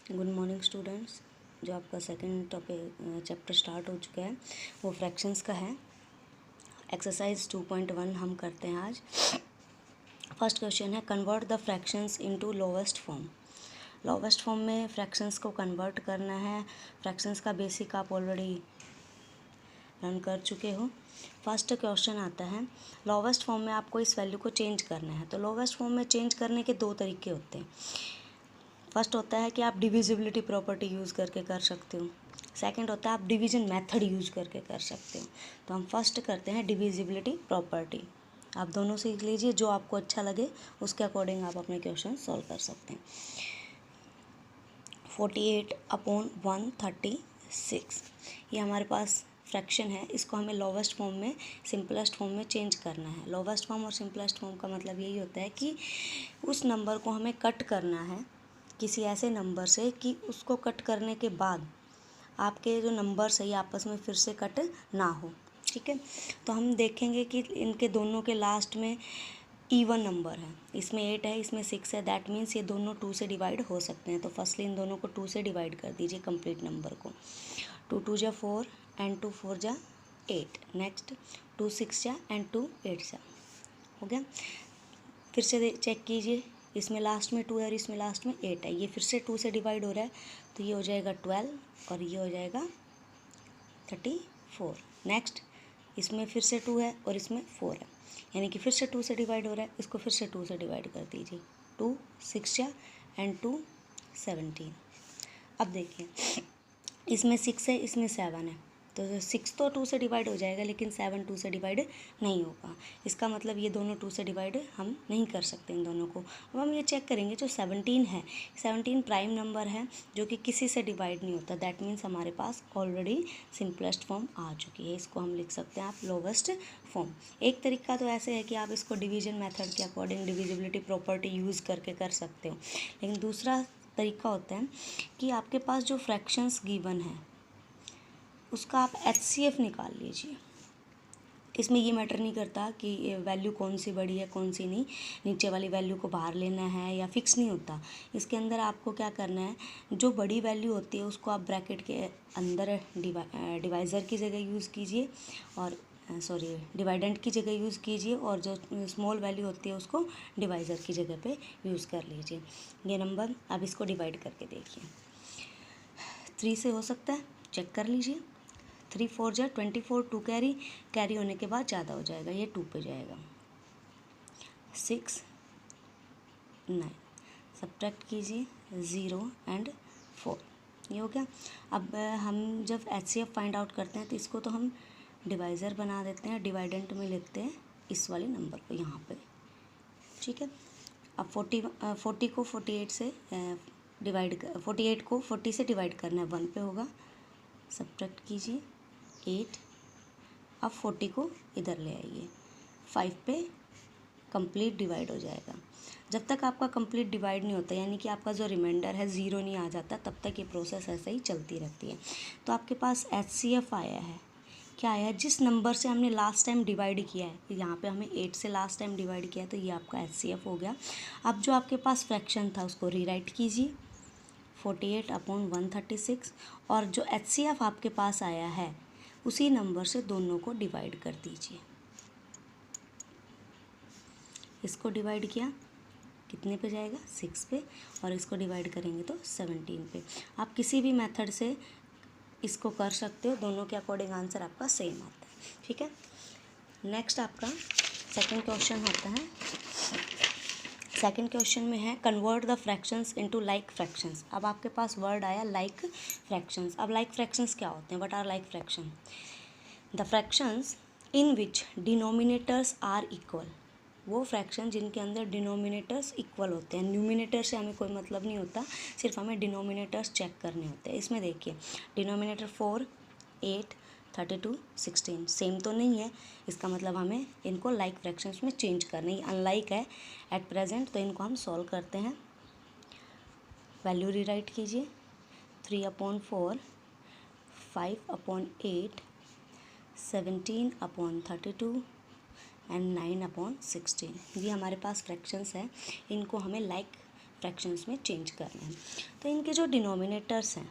Good morning students. जो आपका second topic chapter start हो चुका है वो फ्रैक्शंस का है। एक्सरसाइज 2.1 हम करते हैं आज। फर्स्ट क्वेश्चन है convert the fractions into lowest form. Lowest form में फ्रैक्शंस को कन्वर्ट करना है। फ्रैक्शंस का बेसिक आप ऑलरेडी रन कर चुके हो। फर्स्ट क्वेश्चन आता है लोवेस्ट फॉर्म में आपको इस वैल्यू को चेंज करना है। तो लोवेस्ट फॉर्म में चेंज करने के दो तरीके होते हैं। फर्स्ट होता है कि आप डिविजिबिलिटी प्रॉपर्टी यूज़ करके कर सकते हो। सेकंड होता है आप डिवीजन मेथड यूज़ करके कर सकते हो। तो हम फर्स्ट करते हैं डिविजिबिलिटी प्रॉपर्टी। आप दोनों सीख लीजिए, जो आपको अच्छा लगे उसके अकॉर्डिंग आप अपने क्वेश्चन सॉल्व कर सकते हैं। 48/136 ये हमारे पास फ्रैक्शन है। इसको हमें लोवेस्ट फॉर्म में सिंपलेस्ट फॉर्म में चेंज करना है। लोवेस्ट फॉर्म और सिंपलेस्ट फॉर्म का मतलब यही होता है कि उस नंबर को हमें कट करना है किसी ऐसे नंबर से कि उसको कट करने के बाद आपके जो नंबर्स है ये आपस में फिर से कट ना हो। ठीक है, तो हम देखेंगे कि इनके दोनों के लास्ट में इवन नंबर है। इसमें 8 है, इसमें 6 है। दैट मीन्स ये दोनों 2 से डिवाइड हो सकते हैं। तो फर्स्टली इन दोनों को 2 से डिवाइड कर दीजिए कंप्लीट नंबर को। 2 2 जा 4 एंड 2 4 जा 8। नेक्स्ट 2 6 जा एंड 2 8 जा। हो गया। फिर से चेक कीजिए, इसमें लास्ट में 2 है और इसमें लास्ट में 8 है। ये फिर से 2 से डिवाइड हो रहा है, तो ये हो जाएगा 12 और ये हो जाएगा 34। नेक्स्ट इसमें फिर से 2 है और इसमें 4 है, यानी कि फिर से 2 से डिवाइड हो रहा है। इसको फिर से 2 से डिवाइड कर दीजिए। 2 6 जा एंड 2 17। अब देखिए, इसमें 6 है, इसमें 7 है। तो 6 तो 2 से डिवाइड हो जाएगा, लेकिन 7 2 से डिवाइड नहीं होगा। इसका मतलब ये दोनों 2 से डिवाइड हम नहीं कर सकते इन दोनों को। अब हम ये चेक करेंगे, जो 17 है, 17 प्राइम नंबर है जो कि किसी से डिवाइड नहीं होता। दैट मीन्स हमारे पास ऑलरेडी सिंपलेस्ट फॉर्म आ चुकी है। इसको हम लिख सकते हैं आप लोवेस्ट फॉर्म। एक तरीका तो ऐसे है कि आप इसको डिवीजन मेथड के अकॉर्डिंग डिविजिबिलिटी प्रॉपर्टी यूज़ करके कर सकते हो, लेकिन दूसरा तरीका होता है कि आपके पास जो फ्रैक्शंस गिवन है उसका आप HCF निकाल लीजिए। इसमें ये मैटर नहीं करता कि वैल्यू कौन सी बड़ी है कौन सी नहीं, नीचे वाली वैल्यू को बाहर लेना है या फिक्स नहीं होता। इसके अंदर आपको क्या करना है, जो बड़ी वैल्यू होती है उसको आप ब्रैकेट के अंदर डिवाइज़र की जगह यूज़ कीजिए, और डिवाइडेंट की जगह यूज़ कीजिए, और जो स्मॉल वैल्यू होती है उसको डिवाइज़र की जगह पे यूज़ कर लीजिए। ये नंबर अब इसको डिवाइड करके देखिए। 3 से हो सकता है, चेक कर लीजिए। 3 4 जा 24, 2 कैरी होने के बाद ज़्यादा हो जाएगा, ये 2 पे जाएगा। 6 9 सब्ट्रैक्ट कीजिए 0 एंड 4, ये हो गया। अब हम जब HCF फाइंड आउट करते हैं तो इसको तो हम डिवाइज़र बना देते हैं, डिवाइडेंट में लिखते हैं इस वाले नंबर को यहाँ पे। ठीक है, अब 40 को 48 से डिवाइड 48 को 40 से डिवाइड करना है, 1 पे होगा। सब्ट्रैक्ट कीजिए 8। अब 40 को इधर ले आइए, 5 पे कंप्लीट डिवाइड हो जाएगा। जब तक आपका कंप्लीट डिवाइड नहीं होता, यानी कि आपका जो रिमाइंडर है 0 नहीं आ जाता, तब तक ये प्रोसेस ऐसे ही चलती रहती है। तो आपके पास HCF आया है। क्या आया, जिस नंबर से हमने लास्ट टाइम डिवाइड किया है, यहाँ पे हमें 8 से लास्ट टाइम डिवाइड किया है, तो ये आपका HCF हो गया। अब जो आपके पास फ्रैक्शन था उसको रीराइट कीजिए 48/136, और जो HCF आपके पास आया है उसी नंबर से दोनों को डिवाइड कर दीजिए। इसको डिवाइड किया कितने पे जाएगा, 6 पे, और इसको डिवाइड करेंगे तो 17 पे। आप किसी भी मेथड से इसको कर सकते हो, दोनों के अकॉर्डिंग आंसर आपका सेम आता है। ठीक है, नेक्स्ट आपका सेकंड क्वेश्चन होता है। सेकंड क्वेश्चन में है convert the fractions into like fractions. अब आपके पास वर्ड आया लाइक फ्रैक्शंस। अब लाइक फ्रैक्शंस क्या होते हैं, what are like fraction? The fractions in which denominators are equal. वो फ्रैक्शन जिनके अंदर डिनोमिनेटर्स इक्वल होते हैं। न्यूमिनेटर से हमें कोई मतलब नहीं होता, सिर्फ हमें डिनोमिनेटर्स चेक करने होते हैं। इसमें देखिए डिनोमिनेटर 4 8 32 16 सेम तो नहीं है, इसका मतलब हमें इनको लाइक फ्रैक्शंस में चेंज करना है। अनलाइक है एट प्रेजेंट, तो इनको हम सॉल्व करते हैं। वैल्यू रीराइट कीजिए 3/4 5/8 17/32 एंड 9/16। ये हमारे पास फ्रैक्शंस हैं, इनको हमें लाइक फ्रैक्शंस में चेंज करने हैं। तो इनके जो डिनोमिनेटर्स हैं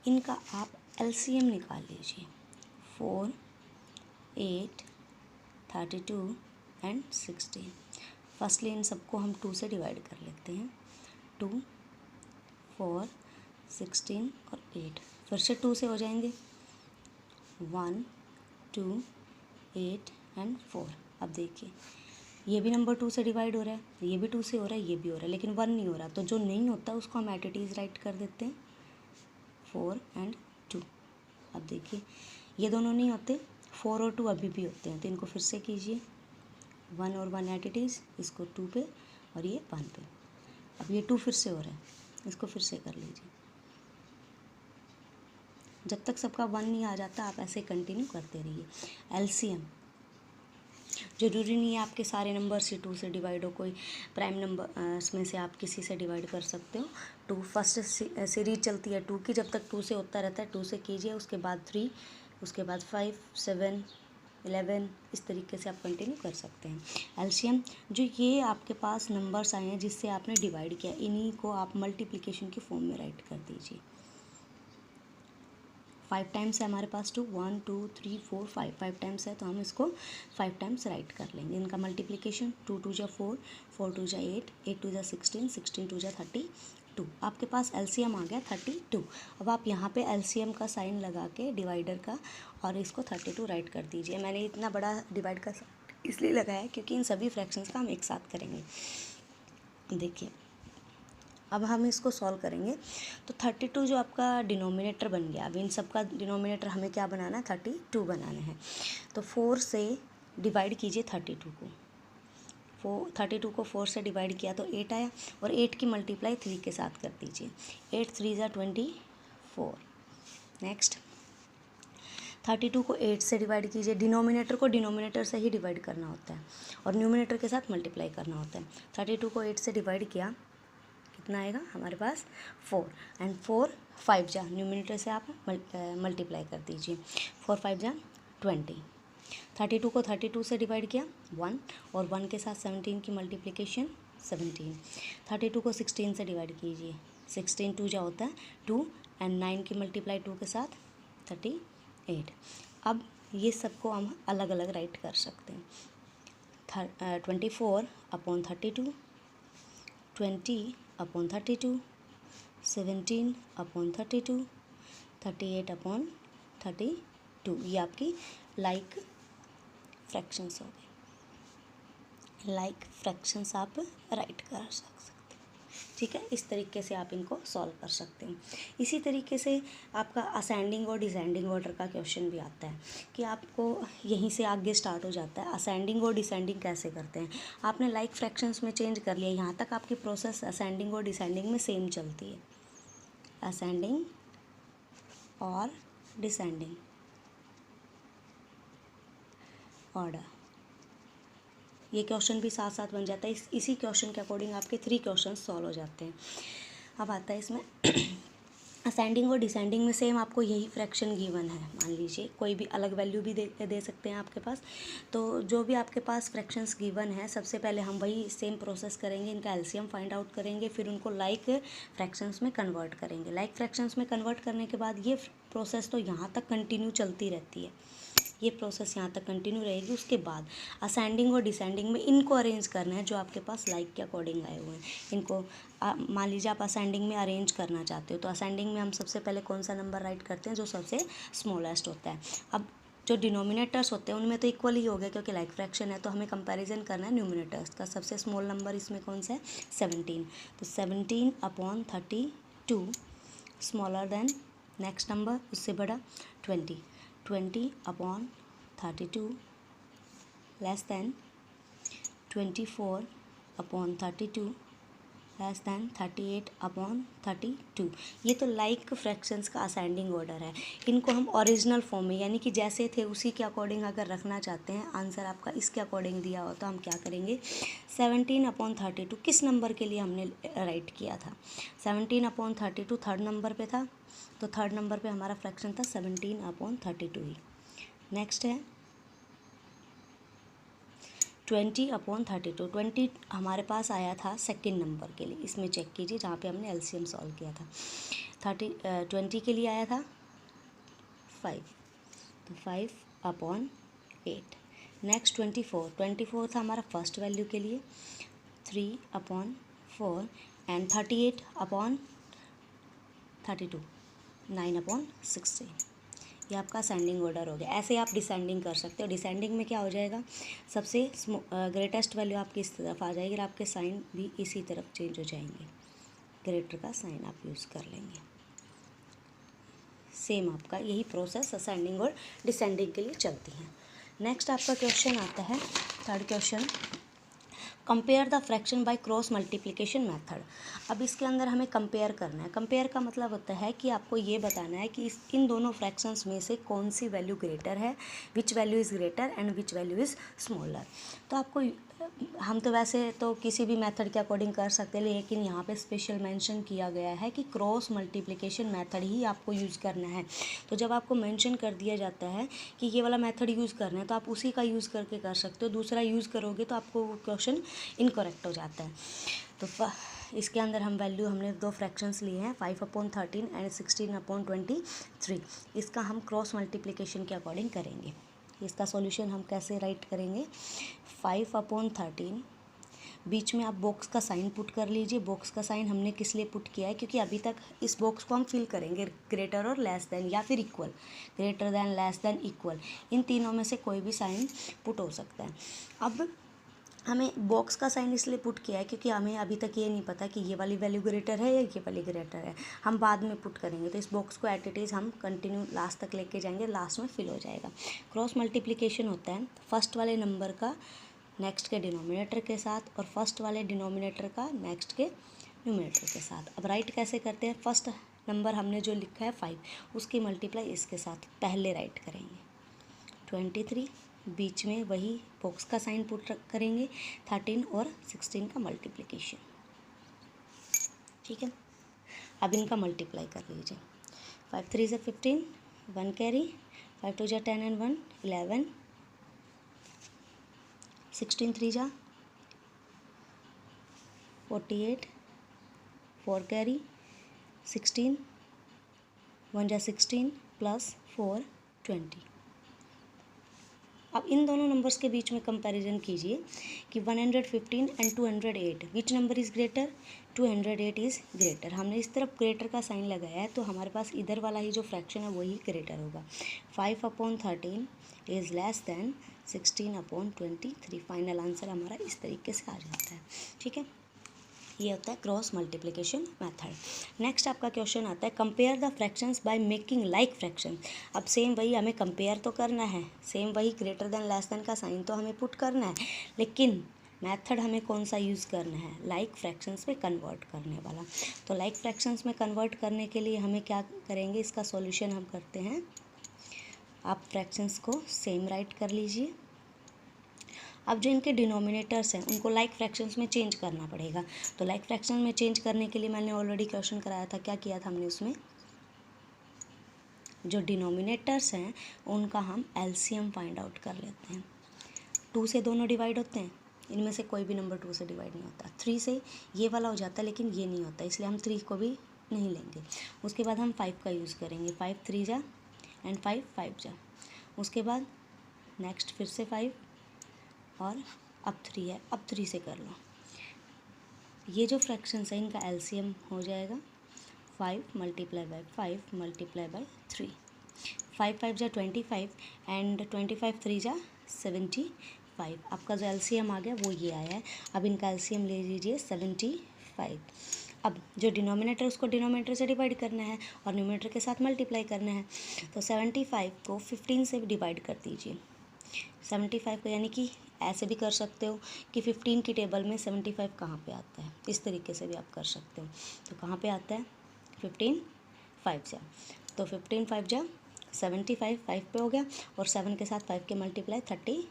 इनका आप एलसीएम निकाल लीजिए। 4, 8, 32 एंड 16। फर्स्टली इन सबको हम 2 से डिवाइड कर लेते हैं। 2, 4, 16 और 8 फिर से 2 से हो जाएंगे। 1, 2, 8 एंड 4। अब देखिए ये भी नंबर 2 से डिवाइड हो रहा है, ये भी 2 से हो रहा है, ये भी हो रहा है, लेकिन 1 नहीं हो रहा। तो जो नहीं होता उसको हम एट इट इज़ राइट कर देते हैं 4 एंड 2। अब देखिए ये दोनों नहीं होते, 4 और 2 अभी भी होते हैं। तो इनको फिर से कीजिए, 1 और 1 एट इट इज़, इसको 2 पे और ये 1 पे। अब ये 2 फिर से हो रहा है, इसको फिर से कर लीजिए। जब तक सबका 1 नहीं आ जाता आप ऐसे कंटिन्यू करते रहिए। एलसीएम ज़रूरी नहीं है आपके सारे नंबर से 2 से डिवाइड हो, कोई प्राइम नंबर इसमें से आप किसी से डिवाइड कर सकते हो। 2 फर्स्ट सीरीज चलती है 2 की, जब तक 2 से होता रहता है 2 से कीजिए, उसके बाद 3, उसके बाद 5, 7, 11, इस तरीके से आप कंटिन्यू कर सकते हैं। एलसीएम जो ये आपके पास नंबर्स आए हैं जिससे आपने डिवाइड किया, इन्हीं को आप मल्टीप्लिकेशन की फॉर्म में राइट कर दीजिए। 5 टाइम्स है हमारे पास 2, 1, 2, 3, 4, 5, 5 टाइम्स है तो हम इसको 5 टाइम्स राइट कर लेंगे। इनका मल्टीप्लिकेशन 2 2 जा 4, 4 2 जा 8, 8 2 जा 16, 16 2 जा 32। आपके पास एलसीएम आ गया 32। अब आप यहाँ पे एलसीएम का साइन लगा के डिवाइडर का और इसको 32 राइट कर दीजिए। मैंने इतना बड़ा डिवाइड का इसलिए लगाया क्योंकि इन सभी फ्रैक्शंस का हम एक साथ करेंगे। देखिए अब हम इसको सॉल्व करेंगे तो 32 जो आपका डिनोमिनेटर बन गया। अब इन सब का डिनोमिनेटर हमें क्या बनाना है, 32 बनाना है। तो 4 से डिवाइड कीजिए 32 को। 32 को 4 से डिवाइड किया तो 8 आया और 8 की मल्टीप्लाई 3 के साथ कर दीजिए। 8 3 ज़ा 24। नेक्स्ट 32 को 8 से डिवाइड कीजिए। डिनोमिनेटर को डिनोमिनेटर से ही डिवाइड करना होता है और न्यूमिनेटर के साथ मल्टीप्लाई करना होता है। 32 को 8 से डिवाइड किया, कितना आएगा हमारे पास 4 एंड 4 5 जा, न्यूमिनेटर से आप मल्टीप्लाई कर दीजिए। 4 5 जा 20। 32 को 32 से डिवाइड किया 1 और 1 के साथ 17 की मल्टीप्लिकेशन 17। 32 को 16 से डिवाइड कीजिए, 16 2 जा होता है 2 एंड 9 की मल्टीप्लाई 2 के साथ 38। अब ये सबको हम अलग अलग राइट कर सकते हैं। 24 अपॉन 32, 20 अपॉन 32, 17 अपॉन 32, 38 अपॉन 32। ये आपकी लाइक फ्रैक्शंस हो गए। लाइक फ्रैक्शंस आप राइट कर सकते हैं। ठीक है, इस तरीके से आप इनको सॉल्व कर सकते हैं। इसी तरीके से आपका असेंडिंग और डिसेंडिंग ऑर्डर का क्वेश्चन भी आता है कि आपको यहीं से आगे स्टार्ट हो जाता है। असेंडिंग और डिसेंडिंग कैसे करते हैं, आपने लाइक फ्रैक्शंस में चेंज कर लिया, यहाँ तक आपकी प्रोसेस असेंडिंग और डिसेंडिंग में सेम चलती है। असेंडिंग और डिसेंडिंग ऑर्डर, ये क्वेश्चन भी साथ साथ बन जाता है। इसी क्वेश्चन के अकॉर्डिंग आपके 3 क्वेश्चन सॉल्व हो जाते हैं। अब आता है इसमें असेंडिंग और डिसेंडिंग में सेम आपको यही फ्रैक्शन गिवन है। मान लीजिए कोई भी अलग वैल्यू भी दे सकते हैं आपके पास। तो जो भी आपके पास फ्रैक्शंस गिवन है सबसे पहले हम वही सेम प्रोसेस करेंगे, इनका एलसीएम फाइंड आउट करेंगे, फिर उनको लाइक फ्रैक्शंस में कन्वर्ट करेंगे। लाइक फ्रैक्शंस में कन्वर्ट करने के बाद ये प्रोसेस तो यहाँ तक कंटिन्यू चलती रहती है, ये प्रोसेस यहाँ तक कंटिन्यू रहेगी। उसके बाद असेंडिंग और डिसेंडिंग में इनको अरेंज करना है जो आपके पास लाइक के अकॉर्डिंग आए हुए हैं। इनको मान लीजिए आप असेंडिंग में अरेंज करना चाहते हो तो असेंडिंग में हम सबसे पहले कौन सा नंबर राइट करते हैं, जो सबसे स्मॉलेस्ट होता है। अब जो डिनोमिनेटर्स होते हैं उनमें तो इक्वल ही हो गया क्योंकि लाइक फ्रैक्शन है, तो हमें कंपैरिजन करना है न्यूमिनेटर्स का। सबसे स्मॉल नंबर इसमें कौन सा है, 17। तो 17 upon 32 smaller than next number उससे बड़ा 20, 20 upon 32 less than 24 upon 32 less than 38 upon 32। ये तो लाइक फ्रैक्शंस का असेंडिंग ऑर्डर है। इनको हम ओरिजिनल फॉर्म में यानी कि जैसे थे उसी के अकॉर्डिंग अगर रखना चाहते हैं, आंसर आपका इसके अकॉर्डिंग दिया हो तो हम क्या करेंगे, 17 अपॉन 32 किस नंबर के लिए हमने राइट किया था, 17 अपॉन 32 थर्ड नंबर पे था, तो थर्ड नंबर पे हमारा फ्रैक्शन था 17 अपॉन 32 ही। नेक्स्ट है 20/32। 20 हमारे पास आया था सेकंड नंबर के लिए, इसमें चेक कीजिए जहाँ पे हमने एलसीएम सॉल्व किया था। 20 के लिए आया था 5, तो 5/8। नेक्स्ट 24 था हमारा फर्स्ट वैल्यू के लिए 3/4 एंड 38/32 9/16। ये आपका असेंडिंग ऑर्डर हो गया। ऐसे आप डिसेंडिंग कर सकते हो। डिसेंडिंग में क्या हो जाएगा, सबसे ग्रेटेस्ट वैल्यू आपकी इस तरफ आ जाएगी और आपके साइन भी इसी तरफ चेंज हो जाएंगे। ग्रेटर का साइन आप यूज़ कर लेंगे। सेम आपका यही प्रोसेस असेंडिंग और डिसेंडिंग के लिए चलती है। नेक्स्ट आपका क्वेश्चन आता है third question, compare the fraction by cross multiplication method. अब इसके अंदर हमें कंपेयर करना है। कंपेयर का मतलब होता है कि आपको ये बताना है कि इन दोनों फ्रैक्शंस में से कौन सी वैल्यू ग्रेटर है, which value is greater and which value is smaller. तो आपको हम तो वैसे तो किसी भी मेथड के अकॉर्डिंग कर सकते हैं, लेकिन यहाँ पे स्पेशल मेंशन किया गया है कि क्रॉस मल्टीप्लिकेशन मेथड ही आपको यूज़ करना है। तो जब आपको मेंशन कर दिया जाता है कि ये वाला मेथड यूज़ करना है तो आप उसी का यूज़ करके कर सकते हो। दूसरा यूज़ करोगे तो आपको क्वेश्चन इनकरेक्ट हो जाता है। तो इसके अंदर हमने 2 फ्रैक्शंस लिए हैं 5/13 एंड 16/23। इसका हम क्रॉस मल्टीप्लिकेशन के अकॉर्डिंग करेंगे। इसका सॉल्यूशन हम कैसे राइट करेंगे, 5/13 बीच में आप बॉक्स का साइन पुट कर लीजिए। बॉक्स का साइन हमने किस लिए पुट किया है, क्योंकि अभी तक इस बॉक्स को हम फिल करेंगे ग्रेटर और लेस देन या फिर equal, greater than, less than, equal, इन तीनों में से कोई भी साइन पुट हो सकता है। अब हमें बॉक्स का साइन इसलिए पुट किया है क्योंकि हमें अभी तक ये नहीं पता कि ये वाली वैल्यू ग्रेटर है या ये वाली ग्रेटर है, हम बाद में पुट करेंगे। तो इस बॉक्स को एट इट इज़ हम कंटिन्यू लास्ट तक लेके जाएंगे, लास्ट में फिल हो जाएगा। क्रॉस मल्टीप्लिकेशन होता है फर्स्ट वाले नंबर का नेक्स्ट के डिनोमिनेटर के साथ और फर्स्ट वाले डिनोमिनेटर का नेक्स्ट के न्यूमिनेटर के साथ। अब राइट कैसे करते हैं, फर्स्ट नंबर हमने जो लिखा है 5, उसकी मल्टीप्लाई इसके साथ पहले राइट करेंगे 23, बीच में वही बॉक्स का साइन पुट करेंगे 13 और 16 का मल्टीप्लिकेशन। ठीक है, अब इनका मल्टीप्लाई कर लीजिए। 5 3 से 15, 1 कैरी, 5 2 10 एंड 1 11, 16 3 जा 48, 4 कैरी, 16, 1 जा 16 प्लस 4 20। अब इन दोनों नंबर्स के बीच में कंपैरिजन कीजिए कि 115 and 208 which number is greater, 208 is greater. हमने इस तरफ ग्रेटर का साइन लगाया है तो हमारे पास इधर वाला ही जो फ्रैक्शन है वही ग्रेटर होगा। 5/13 is less than 16/23। Final answer हमारा इस तरीके से आ जाता है। ठीक है, ये होता है क्रॉस मल्टीप्लिकेशन मेथड। नेक्स्ट आपका क्वेश्चन आता है compare the fractions by making like fraction. अब सेम वही हमें कंपेयर तो करना है, सेम वही ग्रेटर देन लेस देन का साइन तो हमें पुट करना है, लेकिन मेथड हमें कौन सा यूज़ करना है, लाइक फ्रैक्शंस में कन्वर्ट करने वाला। तो लाइक फ्रैक्शंस में कन्वर्ट करने के लिए हमें क्या करेंगे, इसका सॉल्यूशन हम करते हैं। आप फ्रैक्शंस को सेम राइट कर लीजिए। अब जो इनके डिनोमिनेटर्स हैं उनको लाइक फ्रैक्शंस में चेंज करना पड़ेगा। तो लाइक फ्रैक्शन में चेंज करने के लिए मैंने ऑलरेडी क्वेश्चन कराया था, क्या किया था हमने उसमें, जो डिनोमिनेटर्स हैं उनका हम एलसीएम फाइंड आउट कर लेते हैं। 2 से दोनों डिवाइड होते हैं, इनमें से कोई भी नंबर 2 से डिवाइड नहीं होता। 3 से ये वाला हो जाता है लेकिन ये नहीं होता, इसलिए हम 3 को भी नहीं लेंगे। उसके बाद हम 5 का यूज़ करेंगे, 5 3 जा एंड 5 5 जा। उसके बाद नेक्स्ट फिर से 5 और अब 3 है, अब 3 से कर लो। ये जो फ्रैक्शंस है इनका एलसीएम हो जाएगा 5 मल्टीप्लाई बाय 5 मल्टीप्लाई बाय 3। 5 5 जा 25 एंड 25 3 जा 75। आपका जो एलसीएम आ गया वो ये आया है। अब इनका एलसीएम ले लीजिए 75। अब जो डिनोमिनेटर उसको डिनोमिनेटर से डिवाइड करना है और न्यूमिनेटर के साथ मल्टीप्लाई करना है। तो 75 को 15 से डिवाइड कर दीजिए। 75 को, यानी कि ऐसे भी कर सकते हो कि 15 की टेबल में 75 कहाँ पे आता है, इस तरीके से भी आप कर सकते हो। तो कहाँ पे आता है, 15 5 जा, तो 15 5 जा 75, 5 पे हो गया और 7 के साथ 5 के मल्टीप्लाई 35।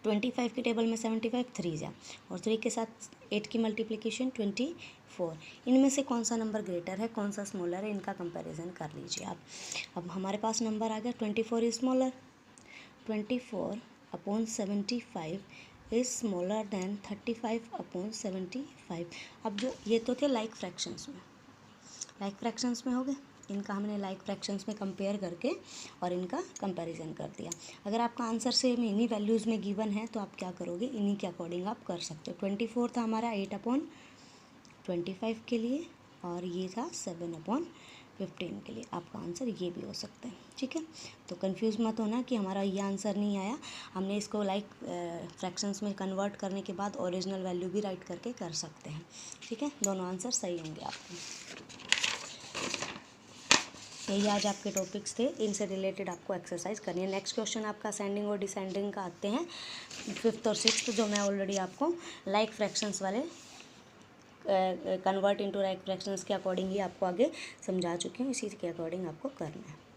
25 की टेबल में 75 3 जा और 3 के साथ 8 की मल्टीप्लिकेशन 24। इनमें से कौन सा नंबर ग्रेटर है, कौन सा स्मॉलर है, इनका कंपैरिजन कर लीजिए आप। अब हमारे पास नंबर आ गया 24 is smaller. 24 upon 75 is smaller than 35 upon 75। अब जो ये तो थे लाइक फ्रैक्शंस में, लाइक फ्रैक्शंस में हो गए, इनका हमने लाइक फ्रैक्शंस में कंपेयर करके और इनका कंपैरिजन कर दिया। अगर आपका आंसर सेम इन्हीं वैल्यूज़ में गिवन है तो आप क्या करोगे, इन्हीं के अकॉर्डिंग आप कर सकते हो। 24 था हमारा 8/25 के लिए, और ये था 7/15 के लिए। आपका आंसर ये भी हो सकता है, ठीक है। तो कंफ्यूज मत होना कि हमारा ये आंसर नहीं आया, हमने इसको लाइक फ्रैक्शंस में कन्वर्ट करने के बाद ओरिजिनल वैल्यू भी राइट करके कर सकते हैं, ठीक है। दोनों आंसर सही होंगे आपके। यही आज आपके टॉपिक्स थे, इनसे रिलेटेड आपको एक्सरसाइज करनी है। नेक्स्ट क्वेश्चन आपका असेंडिंग और डिसेंडिंग का आते हैं 5th और 6th, जो मैं ऑलरेडी आपको लाइक फ्रैक्शंस वाले कन्वर्ट इनटू लाइक फ्रैक्शंस के अकॉर्डिंग ही आपको आगे समझा चुकी हूँ, इसी के अकॉर्डिंग आपको करना है।